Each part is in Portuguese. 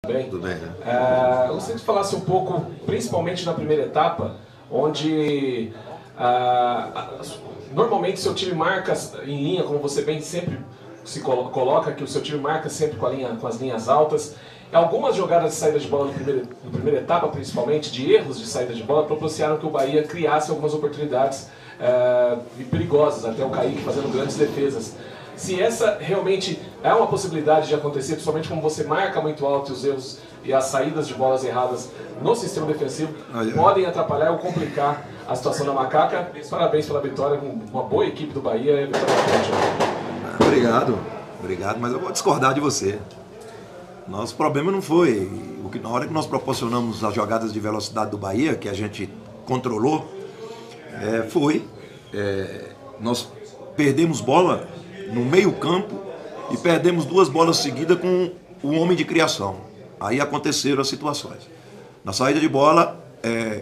Bem, Tudo bem, né? eu gostaria que falasse um pouco, principalmente na primeira etapa, onde normalmente seu time marca em linha, como você bem sempre se coloca, que o seu time marca sempre com as linhas altas. Algumas jogadas de saída de bola na primeira etapa, principalmente, de erros de saída de bola, propiciaram que o Bahia criasse algumas oportunidades perigosas, até o Kaique fazendo grandes defesas. Se essa realmente é uma possibilidade de acontecer, principalmente como você marca muito alto os erros e as saídas de bolas erradas no sistema defensivo, podem atrapalhar ou complicar a situação da Macaca. Parabéns pela vitória, com uma boa equipe do Bahia. Obrigado, mas eu vou discordar de você. Nosso problema não foi, na hora que nós proporcionamos as jogadas de velocidade do Bahia, que a gente controlou, nós perdemos bola no meio campo e perdemos 2 bolas seguidas com o homem de criação. Aí aconteceram as situações. Na saída de bola,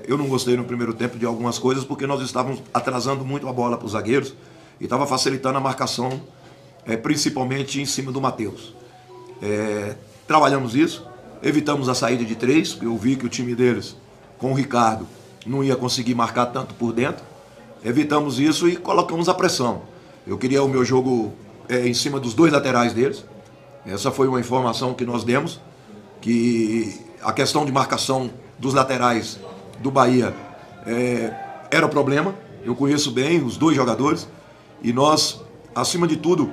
eu não gostei no primeiro tempo de algumas coisas, porque nós estávamos atrasando muito a bola para os zagueiros e estava facilitando a marcação, principalmente em cima do Matheus. Trabalhamos isso, evitamos a saída de 3, porque eu vi que o time deles, com o Ricardo, não ia conseguir marcar tanto por dentro. Evitamos isso e colocamos a pressão. Eu queria o meu jogo em cima dos 2 laterais deles. Essa foi uma informação que nós demos, que a questão de marcação dos laterais do Bahia era o problema. Eu conheço bem os 2 jogadores e nós, acima de tudo,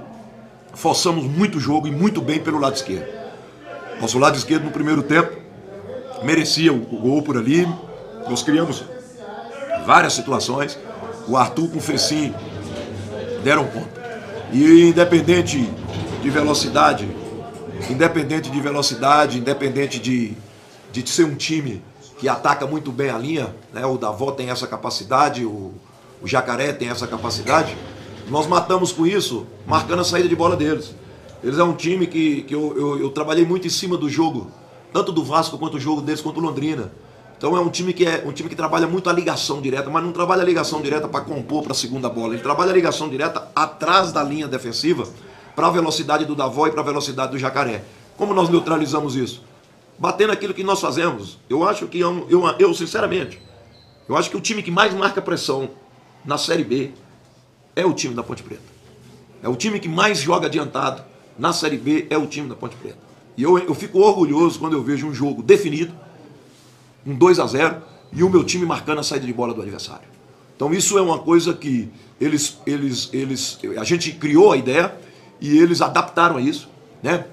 forçamos muito o jogo e muito bem pelo lado esquerdo. Nosso lado esquerdo no primeiro tempo merecia o gol por ali. Nós criamos várias situações. O Arthur com o Fecim deram conta. E independente de velocidade, independente de ser um time que ataca muito bem a linha, né? O Davó tem essa capacidade, o Jacaré tem essa capacidade, nós matamos com isso, marcando a saída de bola deles. Eles é um time que eu trabalhei muito em cima do jogo, tanto do Vasco quanto o jogo deles contra o Londrina. Então é um time que trabalha muito a ligação direta, mas não trabalha a ligação direta para compor para a segunda bola. Ele trabalha a ligação direta atrás da linha defensiva para a velocidade do Davó e para a velocidade do Jacaré. Como nós neutralizamos isso? Batendo aquilo que nós fazemos. Eu acho que, sinceramente, eu acho que o time que mais marca pressão na Série B é o time da Ponte Preta. É o time que mais joga adiantado na Série B, é o time da Ponte Preta. E eu fico orgulhoso quando eu vejo um jogo definido, um 2-0, e o meu time marcando a saída de bola do adversário. Então isso é uma coisa que a gente criou a ideia e eles adaptaram a isso, né?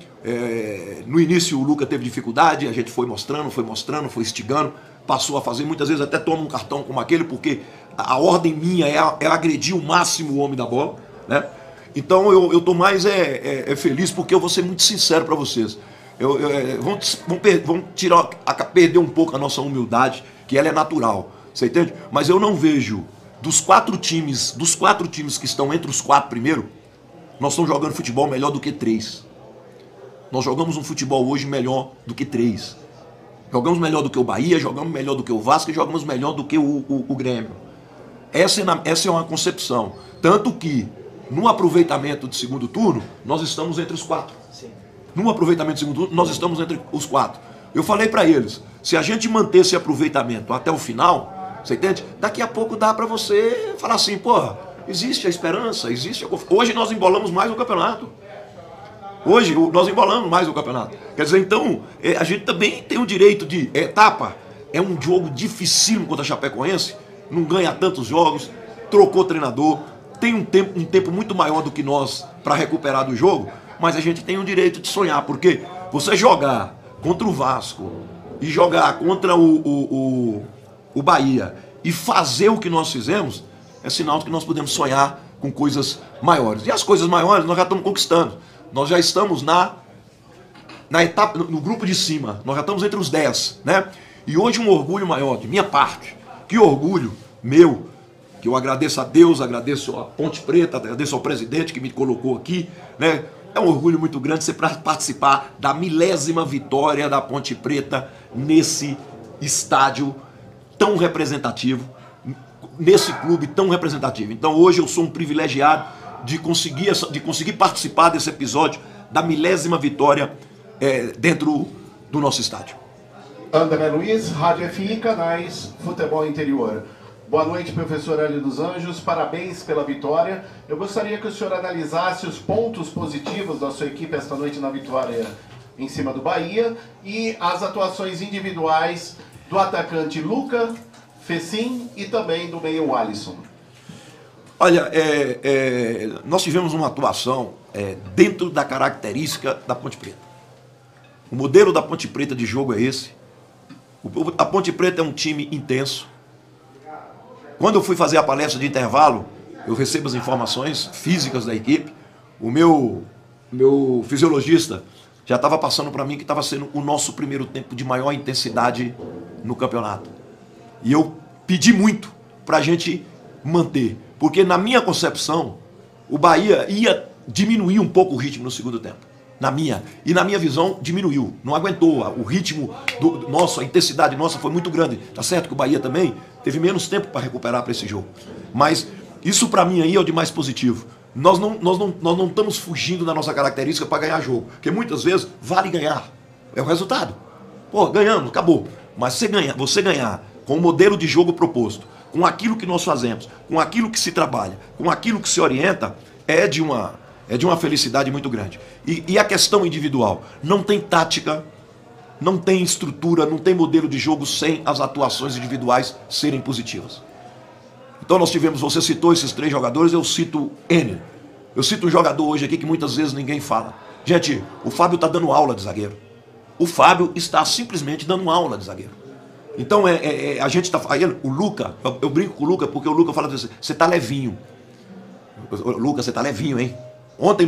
No início o Luca teve dificuldade, a gente foi mostrando, foi instigando, passou a fazer, muitas vezes até toma um cartão como aquele, porque a ordem minha é agredir o máximo o homem da bola, né? Então eu estou mais feliz, porque eu vou ser muito sincero para vocês. Vamos perder um pouco a nossa humildade, que ela é natural, você entende? Mas eu não vejo, dos 4 times que estão entre os 4 primeiros, nós estamos jogando futebol melhor do que 3. Nós jogamos um futebol hoje melhor do que 3. Jogamos melhor do que o Bahia, jogamos melhor do que o Vasco e jogamos melhor do que o Grêmio. Essa é uma concepção. Tanto que, no aproveitamento de segundo turno, nós estamos entre os 4. Sim. No aproveitamento de segundo turno, nós estamos entre os 4. Eu falei para eles, se a gente manter esse aproveitamento até o final, você entende? Daqui a pouco dá para você falar assim, porra, existe a esperança, existe a... Hoje nós embolamos mais o campeonato. Hoje nós embolamos mais o campeonato. Quer dizer, então, a gente também tem o direito de... Etapa é um jogo dificílimo contra a Chapecoense, não ganha tantos jogos, trocou treinador, tem um tempo muito maior do que nós para recuperar do jogo, mas a gente tem o direito de sonhar, porque você jogar contra o Vasco e jogar contra o Bahia e fazer o que nós fizemos, é sinal de que nós podemos sonhar com coisas maiores. E as coisas maiores nós já estamos conquistando. Nós já estamos na etapa, no grupo de cima, nós já estamos entre os 10, né? E hoje um orgulho maior de minha parte, que orgulho meu, que eu agradeço a Deus, agradeço a Ponte Preta, agradeço ao presidente que me colocou aqui, né? É um orgulho muito grande você participar da 10ª vitória da Ponte Preta nesse estádio tão representativo, nesse clube tão representativo. Então hoje eu sou um privilegiado de conseguir participar desse episódio da 10ª vitória dentro do nosso estádio. André Luiz, Rádio FI, canais Futebol Interior. Boa noite, professor Hélio dos Anjos, parabéns pela vitória. Eu gostaria que o senhor analisasse os pontos positivos da sua equipe esta noite na vitória em cima do Bahia e as atuações individuais do atacante Luca, Fecim e também do meio Alisson. Olha, nós tivemos uma atuação dentro da característica da Ponte Preta. O modelo da Ponte Preta de jogo é esse. A Ponte Preta é um time intenso. Quando eu fui fazer a palestra de intervalo, eu recebo as informações físicas da equipe. O meu fisiologista já estava passando para mim que estava sendo o nosso primeiro tempo de maior intensidade no campeonato. E eu pedi muito para a gente manter, porque na minha concepção, o Bahia ia diminuir um pouco o ritmo no segundo tempo. Na minha visão, diminuiu. Não aguentou. O ritmo nosso, a intensidade nossa foi muito grande. Tá certo que o Bahia também teve menos tempo para recuperar para esse jogo. Mas isso para mim aí é o de mais positivo. Nós não estamos fugindo da nossa característica para ganhar jogo. Porque muitas vezes vale ganhar. É o resultado. Pô, ganhamos, acabou. Mas você ganhar com o modelo de jogo proposto, com aquilo que nós fazemos, com aquilo que se trabalha, com aquilo que se orienta, é de uma felicidade muito grande. E a questão individual, não tem tática, não tem estrutura, não tem modelo de jogo sem as atuações individuais serem positivas. Então nós tivemos, você citou esses 3 jogadores, eu cito N. Eu cito um jogador hoje aqui que muitas vezes ninguém fala. Gente, o Fábio está dando aula de zagueiro. O Fábio está simplesmente dando aula de zagueiro. Então a gente está... O Luca, eu brinco com o Luca porque o Luca fala assim, você está levinho. Luca, você está levinho, hein? Ontem,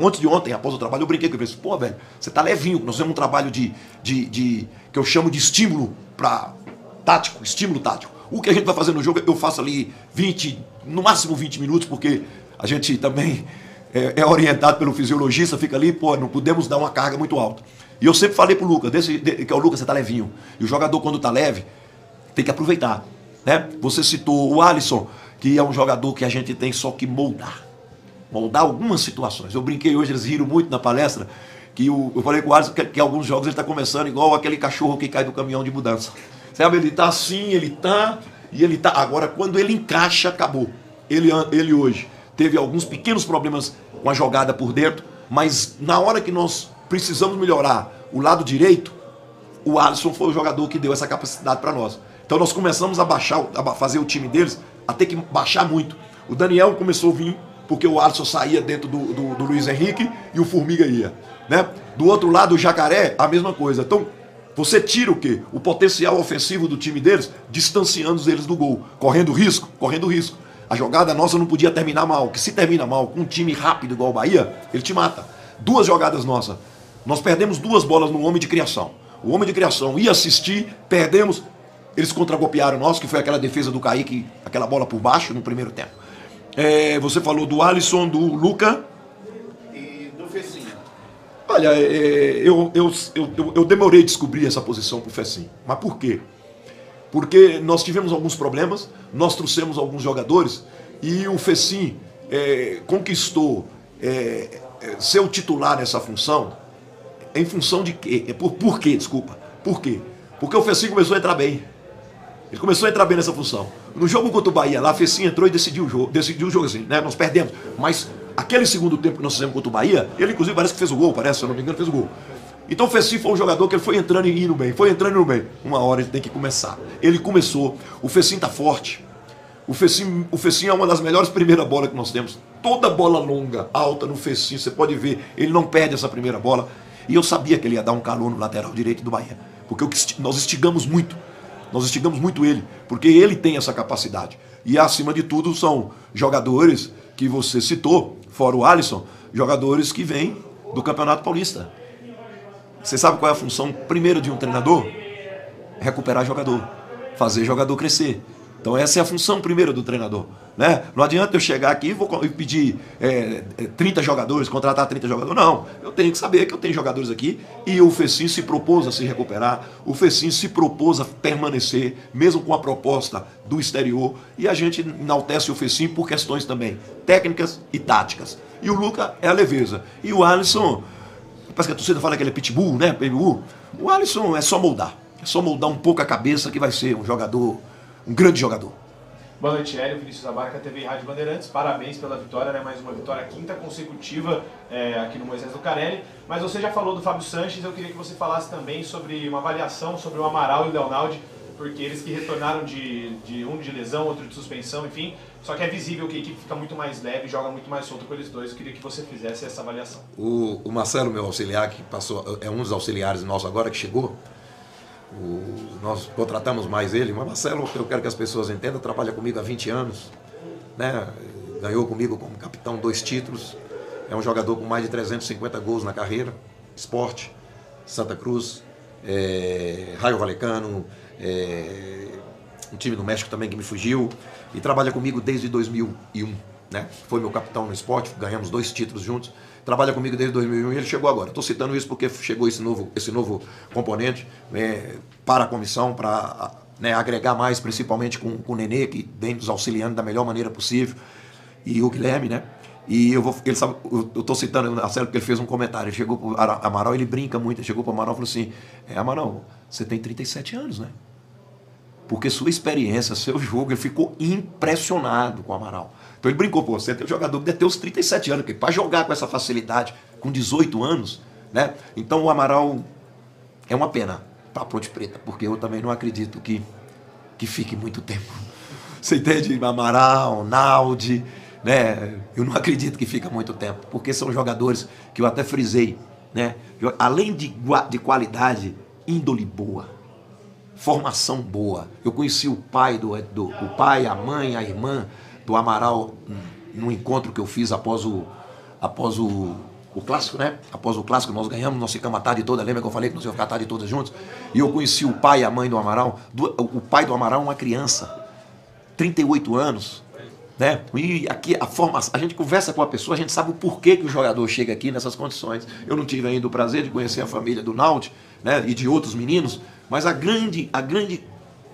antes de ontem, após o trabalho, eu brinquei com ele. Pô, velho, você tá levinho. Nós temos um trabalho que eu chamo de estímulo tático, estímulo tático. O que a gente vai fazer no jogo, eu faço ali 20, no máximo 20 minutos, porque a gente também é orientado pelo fisiologista, fica ali, pô, não podemos dar uma carga muito alta. E eu sempre falei pro Luca, que é o Luca, você tá levinho. E o jogador, quando tá leve, tem que aproveitar, né? Você citou o Alisson, que é um jogador que a gente tem só que moldar algumas situações. Eu brinquei hoje, eles riram muito na palestra, que eu falei com o Alisson que alguns jogos ele está começando igual aquele cachorro que cai do caminhão de mudança. Sabe, ele está assim, ele está. Agora, quando ele encaixa, acabou. Ele hoje teve alguns pequenos problemas com a jogada por dentro, mas na hora que nós precisamos melhorar o lado direito, o Alisson foi o jogador que deu essa capacidade para nós. Então nós começamos a fazer o time deles a ter que baixar muito. O Daniel começou a vir porque o Alisson saía dentro do Luiz Henrique e o Formiga ia, né? Do outro lado, o Jacaré, a mesma coisa. Então, você tira o quê? O potencial ofensivo do time deles, distanciando eles do gol, correndo risco. A jogada nossa não podia terminar mal, que se termina mal com um time rápido igual o Bahia, ele te mata. 2 jogadas nossas. Nós perdemos 2 bolas no homem de criação. O homem de criação ia assistir, perdemos, eles contragolpearam nós, que foi aquela defesa do Kaique, aquela bola por baixo no primeiro tempo. Você falou do Alisson, do Luca e do Fecim. Olha, eu demorei a descobrir essa posição pro Fecim. Mas por quê? Porque nós tivemos alguns problemas, nós trouxemos alguns jogadores e o Fecim conquistou ser o titular nessa função em função de quê? Por quê? Desculpa. Por quê? Porque o Fecim começou a entrar bem. Ele começou a entrar bem nessa função. No jogo contra o Bahia, lá, Fecim entrou e decidiu o jogo assim, né? Nós perdemos. Mas aquele segundo tempo que nós fizemos contra o Bahia, ele inclusive parece que fez o gol, se eu não me engano, fez o gol. Então o Fecim foi um jogador que ele foi entrando e indo bem, Uma hora ele tem que começar. Ele começou. O Fecim tá forte. O Fecim é uma das melhores primeiras bolas que nós temos. Toda bola longa, alta no Fecim, você pode ver, ele não perde essa primeira bola. E eu sabia que ele ia dar um calor no lateral direito do Bahia. Porque nós instigamos muito. Nós instigamos muito ele, porque ele tem essa capacidade. E acima de tudo são jogadores que você citou, fora o Alisson, jogadores que vêm do Campeonato Paulista. Você sabe qual é a função primeira de um treinador? Recuperar jogador, fazer jogador crescer. Então essa é a função primeira do treinador, né? Não adianta eu chegar aqui e pedir 30 jogadores, contratar 30 jogadores. Não, eu tenho que saber que eu tenho jogadores aqui e o Fecim se propôs a se recuperar, o Fecim se propôs a permanecer, mesmo com a proposta do exterior, e a gente enaltece o Fecim por questões também técnicas e táticas. E o Luca é a leveza. E o Alisson, parece que a torcida fala que ele é pitbull, né? PBU. O Alisson é só moldar. É só moldar um pouco a cabeça que vai ser um jogador, um grande jogador. Boa noite, Hélio. Vinícius Abarca, TV e Rádio Bandeirantes. Parabéns pela vitória, né? Mais uma vitória, quinta consecutiva aqui no Moisés Lucarelli. Mas você já falou do Fábio Sanches, eu queria que você falasse também sobre uma avaliação sobre o Amaral e o Leonaldi, porque eles que retornaram um de lesão, outro de suspensão, enfim. Só que é visível que a equipe fica muito mais leve, joga muito mais solto com eles dois. Eu queria que você fizesse essa avaliação. O Marcelo, meu auxiliar, que passou, é um dos auxiliares nossos agora que chegou. Nós contratamos mais ele, mas Marcelo, eu quero que as pessoas entendam, trabalha comigo há 20 anos, né? Ganhou comigo como capitão 2 títulos, é um jogador com mais de 350 gols na carreira, Sport, Santa Cruz, Raio Valecano, um time do México também que me fugiu, e trabalha comigo desde 2001, né? Foi meu capitão no Sport, ganhamos 2 títulos juntos. Trabalha comigo desde 2001 e ele chegou agora. Estou citando isso porque chegou esse novo componente para a comissão, para agregar mais, principalmente com o Nenê, que vem nos auxiliando da melhor maneira possível, e o Guilherme, né? E eu estou citando o Marcelo porque ele fez um comentário. Ele chegou para o Amaral, ele brinca muito. Ele chegou para o Amaral e falou assim: Amaral, você tem 37 anos, né? Porque sua experiência, seu jogo, ele ficou impressionado com o Amaral. Então ele brincou, pô, você é um jogador que deve ter uns 37 anos, porque para jogar com essa facilidade, com 18 anos, né? Então o Amaral é uma pena para a Ponte Preta, porque eu também não acredito que fique muito tempo. Você entende? Amaral, Naldi, né? Eu não acredito que fica muito tempo, porque são jogadores que eu até frisei, né? Além de qualidade, índole boa. Formação boa. Eu conheci o pai, o pai, a mãe, a irmã do Amaral no encontro que eu fiz após o clássico, né? Após o clássico nós ganhamos, nós ficamos a tarde toda, lembra que eu falei que nós íamos ficar a tarde toda juntos? E eu conheci o pai e a mãe do Amaral. O pai do Amaral é uma criança, 38 anos, né? E aqui a gente conversa com a pessoa, a gente sabe o porquê que o jogador chega aqui nessas condições. Eu não tive ainda o prazer de conhecer a família do Naldi, né? E de outros meninos, mas a grande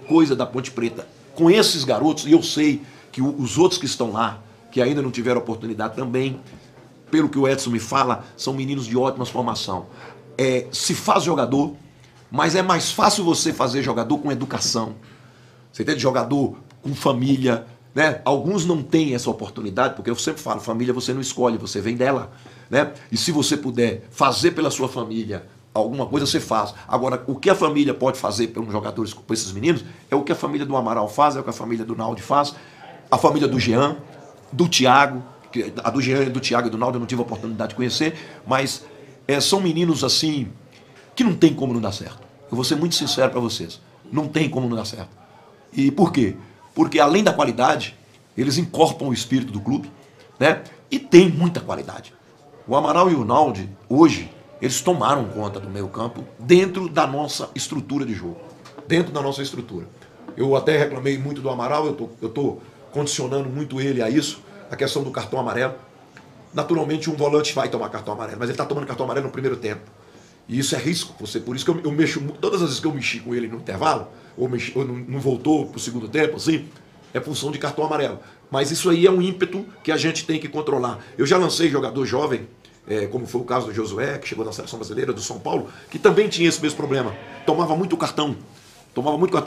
coisa da Ponte Preta com esses garotos, e eu sei que os outros que estão lá, que ainda não tiveram oportunidade também, pelo que o Edson me fala, são meninos de ótima formação. Se faz jogador, mas é mais fácil você fazer jogador com educação. Você entende? Jogador com família, né? Alguns não têm essa oportunidade, porque eu sempre falo, família você não escolhe, você vem dela, né? E se você puder fazer pela sua família alguma coisa, você faz. Agora, o que a família pode fazer pelos jogadores, por esses meninos, é o que a família do Amaral faz, é o que a família do Naldi faz, a família do Jean, do Thiago, a do Jean, do Thiago e do Naldi eu não tive a oportunidade de conhecer, mas são meninos assim que não tem como não dar certo. Eu vou ser muito sincero para vocês, não tem como não dar certo. E por quê? Porque além da qualidade, eles incorporam o espírito do clube, né? E tem muita qualidade. O Amaral e o Naldi, hoje, eles tomaram conta do meio campo dentro da nossa estrutura de jogo. Dentro da nossa estrutura. Eu até reclamei muito do Amaral, eu tô condicionando muito ele a isso, a questão do cartão amarelo. Naturalmente um volante vai tomar cartão amarelo, mas ele está tomando cartão amarelo no primeiro tempo. E isso é risco. Por isso que eu mexo, todas as vezes que eu mexi com ele no intervalo, ou não voltou para o segundo tempo, assim, é função de cartão amarelo. Mas isso aí é um ímpeto que a gente tem que controlar. Eu já lancei jogador jovem, como foi o caso do Josué, que chegou na seleção brasileira do São Paulo, que também tinha esse mesmo problema. Tomava muito cartão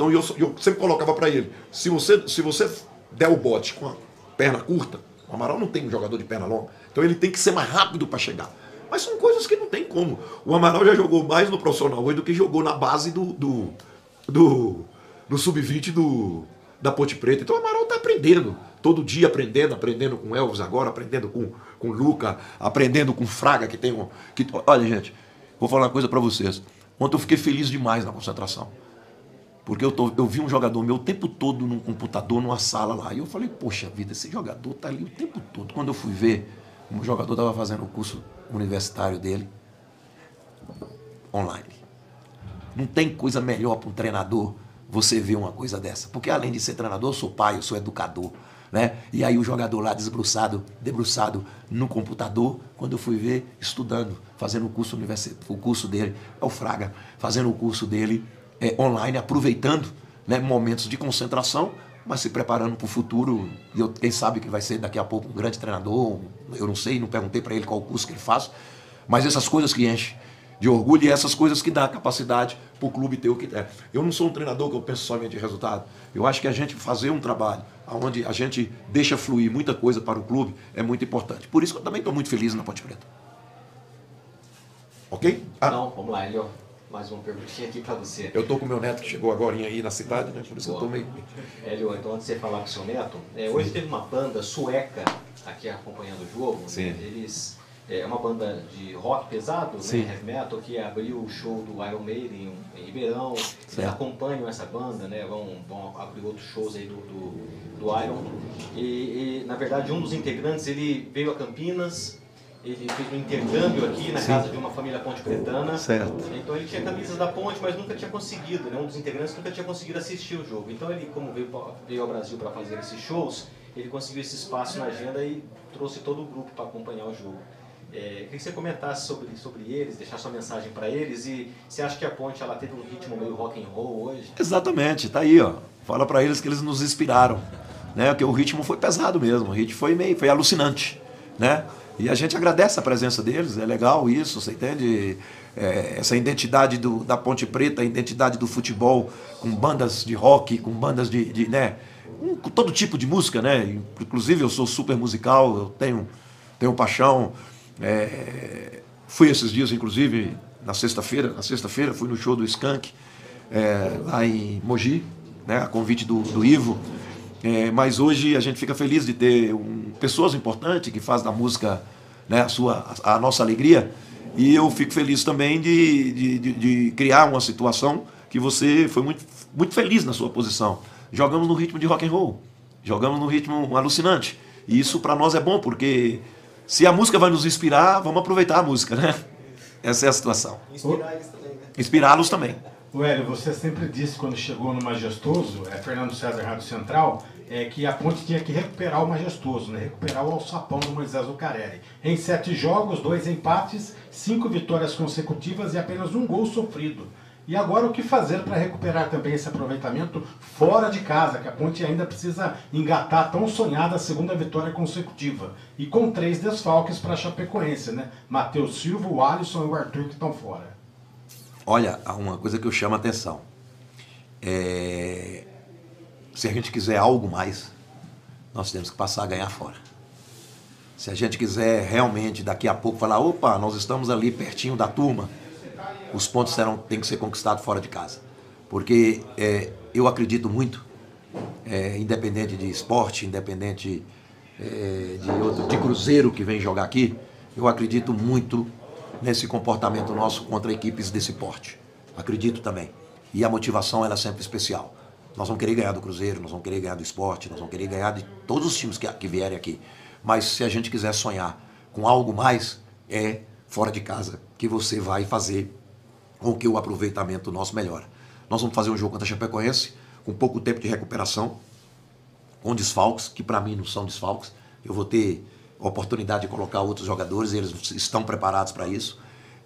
e eu sempre colocava para ele, se você der o bote com a perna curta, o Amaral não tem um jogador de perna longa, então ele tem que ser mais rápido para chegar. Mas são coisas que não tem como. O Amaral já jogou mais no profissional hoje do que jogou na base do sub-20 da Ponte Preta. Então o Amaral está aprendendo, todo dia aprendendo com o Elvis agora, aprendendo com o Luca, aprendendo com o Fraga, que tem olha, gente, vou falar uma coisa para vocês. Ontem eu fiquei feliz demais na concentração. Porque eu vi um jogador meu o tempo todo num computador, numa sala lá. E eu falei, poxa vida, esse jogador tá ali o tempo todo. Quando eu fui ver, o jogador estava fazendo o curso universitário dele online. Não tem coisa melhor para um treinador você ver uma coisa dessa. Porque além de ser treinador, eu sou pai, eu sou educador, né? E aí o jogador lá debruçado no computador, quando eu fui ver, estudando, fazendo o curso dele, é o Fraga, fazendo o curso dele online, aproveitando, né, momentos de concentração, mas se preparando para o futuro. E quem sabe que vai ser daqui a pouco um grande treinador, eu não sei, não perguntei para ele qual o curso que ele faz, mas essas coisas que enchem. de orgulho, e essas coisas que dá capacidade para o clube ter o que é. Eu não sou um treinador que eu penso somente em resultado. Eu acho que a gente fazer um trabalho onde a gente deixa fluir muita coisa para o clube é muito importante. Por isso que eu também estou muito feliz na Ponte Preta. Ok? Não, vamos lá, Hélio. Mais uma perguntinha aqui para você. Eu estou com meu neto que chegou agora aí na cidade, né? Por isso que eu estou meio... Hélio, então antes de você falar com o seu neto, hoje teve uma banda sueca aqui acompanhando o jogo. Sim. Né? Eles... É uma banda de rock pesado, né, heavy metal, que abriu o show do Iron Maiden em Ribeirão. Eles acompanham essa banda, né, vão abrir outros shows aí do Iron. E, na verdade, um dos integrantes, ele veio a Campinas, ele fez um intercâmbio aqui na casa de uma família ponte-pretana. Certo. Então ele tinha camisas da Ponte, mas nunca tinha conseguido, né, um dos integrantes nunca tinha conseguido assistir o jogo. Então ele, como veio ao Brasil para fazer esses shows, ele conseguiu esse espaço na agenda e trouxe todo o grupo para acompanhar o jogo. Queria que você comentasse sobre eles, deixar sua mensagem para eles, e você acha que a Ponte ela teve um ritmo meio rock and roll hoje? Exatamente, tá aí, ó. Fala para eles que eles nos inspiraram, né? Porque o ritmo foi pesado mesmo, o ritmo foi alucinante, né? E a gente agradece a presença deles, é legal isso, você entende? Essa identidade da Ponte Preta, a identidade do futebol, com bandas de rock, com bandas né? Com todo tipo de música, né? Inclusive eu sou super musical, eu tenho paixão. Fui esses dias, inclusive, na sexta-feira fui no show do Skank, lá em Mogi, né, a convite do Ivo. Mas hoje a gente fica feliz de ter pessoas importantes que fazem da música, né, a nossa alegria, e eu fico feliz também de criar uma situação que você foi muito, muito feliz na sua posição. Jogamos no ritmo de rock and roll, jogamos no ritmo alucinante, e isso para nós é bom, porque se a música vai nos inspirar, vamos aproveitar a música, né? Essa é a situação. Inspirar eles também, né? Inspirá-los também. O Hélio, você sempre disse quando chegou no Majestoso, Fernando César Rádio Central, que a Ponte tinha que recuperar o Majestoso, né? Recuperar o alçapão do Moisés Lucarelli. Em 7 jogos, 2 empates, 5 vitórias consecutivas e apenas 1 gol sofrido. E agora o que fazer para recuperar também esse aproveitamento fora de casa, que a Ponte ainda precisa engatar a tão sonhada segunda vitória consecutiva. E com 3 desfalques para a Chapecoense, né? Matheus Silva, o Alisson e o Arthur que estão fora. Olha, uma coisa que eu chamo a atenção. Se a gente quiser algo mais, nós temos que passar a ganhar fora. Se a gente quiser realmente daqui a pouco falar, opa, nós estamos ali pertinho da turma, os pontos têm que ser conquistados fora de casa. Porque eu acredito muito, independente de esporte, independente de Cruzeiro que vem jogar aqui, eu acredito muito nesse comportamento nosso contra equipes desse porte. Acredito também. E a motivação ela é sempre especial. Nós vamos querer ganhar do Cruzeiro, nós vamos querer ganhar do esporte, nós vamos querer ganhar de todos os times que vierem aqui. Mas se a gente quiser sonhar com algo mais, é fora de casa que você vai fazer com que o aproveitamento nosso melhora. Nós vamos fazer um jogo contra a Chapecoense, com pouco tempo de recuperação, com desfalques, que para mim não são desfalques. Eu vou ter a oportunidade de colocar outros jogadores, e eles estão preparados para isso.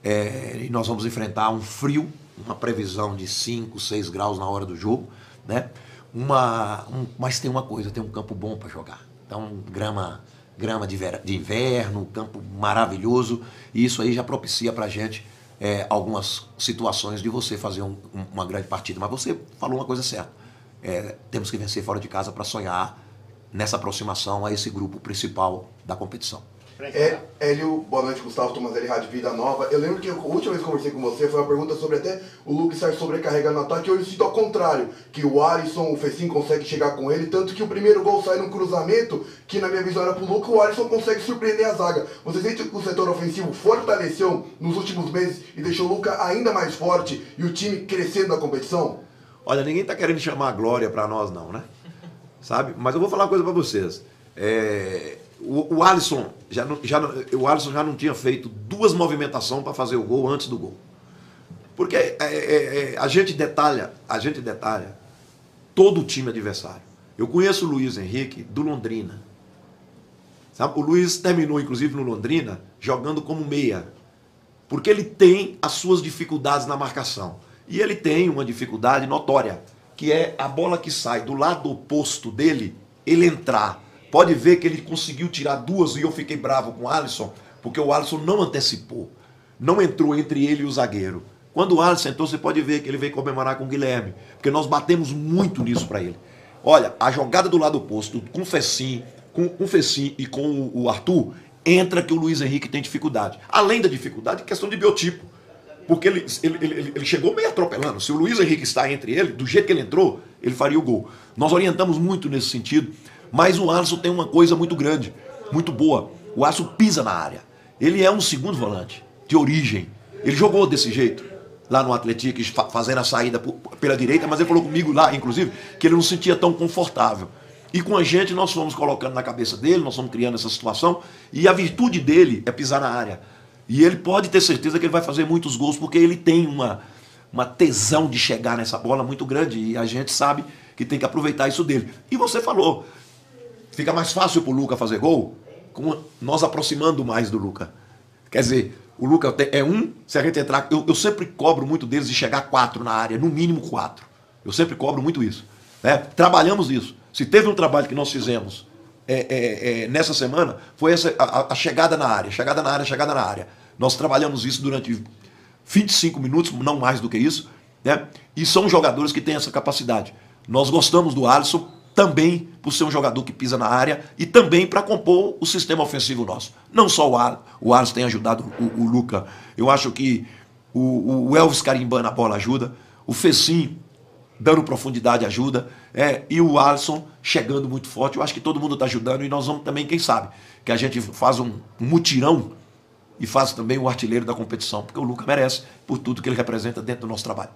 E nós vamos enfrentar um frio, uma previsão de 5, 6 graus na hora do jogo, né? Mas tem uma coisa, tem um campo bom para jogar. Então, grama de inverno, campo maravilhoso, e isso aí já propicia para a gente algumas situações de você fazer uma grande partida. Mas você falou uma coisa certa, temos que vencer fora de casa para sonhar nessa aproximação a esse grupo principal da competição. Hélio, boa noite, Gustavo Tomazelli, Rádio Vida Nova. Eu lembro que a última vez que eu conversei com você foi uma pergunta sobre até o Luke estar sobrecarregado no ataque. Hoje eu sinto ao contrário, que o Alisson, o Fecim consegue chegar com ele, tanto que o primeiro gol sai num cruzamento, que na minha visão era pro Luke, o Alisson consegue surpreender a zaga. Você sente que o setor ofensivo fortaleceu nos últimos meses e deixou o Luca ainda mais forte e o time crescendo na competição? Olha, ninguém tá querendo chamar a glória para nós não, né? Sabe? Mas eu vou falar uma coisa para vocês. O Alisson já não tinha feito 2 movimentações para fazer o gol antes do gol. Porque a gente detalha todo o time adversário. Eu conheço o Luiz Henrique do Londrina. Sabe? O Luiz terminou, inclusive, no Londrina, jogando como meia. Porque ele tem as suas dificuldades na marcação. E ele tem uma dificuldade notória, que é a bola que sai do lado oposto dele, ele entrar. Pode ver que ele conseguiu tirar 2 e eu fiquei bravo com o Alisson, porque o Alisson não antecipou. não entrou entre ele e o zagueiro. Quando o Alisson entrou, você pode ver que ele veio comemorar com o Guilherme, porque nós batemos muito nisso para ele. Olha, a jogada do lado oposto, com o Fecim e com o Arthur, entra que o Luiz Henrique tem dificuldade. Além da dificuldade, questão de biotipo. Porque ele chegou meio atropelando. Se o Luiz Henrique está entre ele, do jeito que ele entrou, ele faria o gol. Nós orientamos muito nesse sentido, mas o Alisson tem uma coisa muito grande, muito boa. O Alisson pisa na área. Ele é um segundo volante, de origem. Ele jogou desse jeito, lá no Atlético, fazendo a saída pela direita, mas ele falou comigo lá, inclusive, que ele não se sentia tão confortável. E com a gente, nós fomos colocando na cabeça dele, nós fomos criando essa situação, e a virtude dele é pisar na área. E ele pode ter certeza que ele vai fazer muitos gols, porque ele tem uma tesão de chegar nessa bola muito grande, e a gente sabe que tem que aproveitar isso dele. E você falou, fica mais fácil para o Luca fazer gol, com nós aproximando mais do Luca. Quer dizer, o Luca é se a gente entrar... Eu sempre cobro muito deles de chegar 4 na área, no mínimo 4. Eu sempre cobro muito isso. Né? Trabalhamos isso. Se teve um trabalho que nós fizemos nessa semana, foi a chegada na área, chegada na área. Nós trabalhamos isso durante 25 minutos, não mais do que isso, né? E são jogadores que têm essa capacidade. Nós gostamos do Alisson também por ser um jogador que pisa na área e também para compor o sistema ofensivo nosso. Não só o Alisson tem ajudado o Luca, eu acho que o Elvis carimbando a bola ajuda, o Fecim dando profundidade ajuda, e o Alisson chegando muito forte. Eu acho que todo mundo está ajudando e nós vamos também, quem sabe, que a gente faz um mutirão e faz também o artilheiro da competição, porque o Luca merece por tudo que ele representa dentro do nosso trabalho.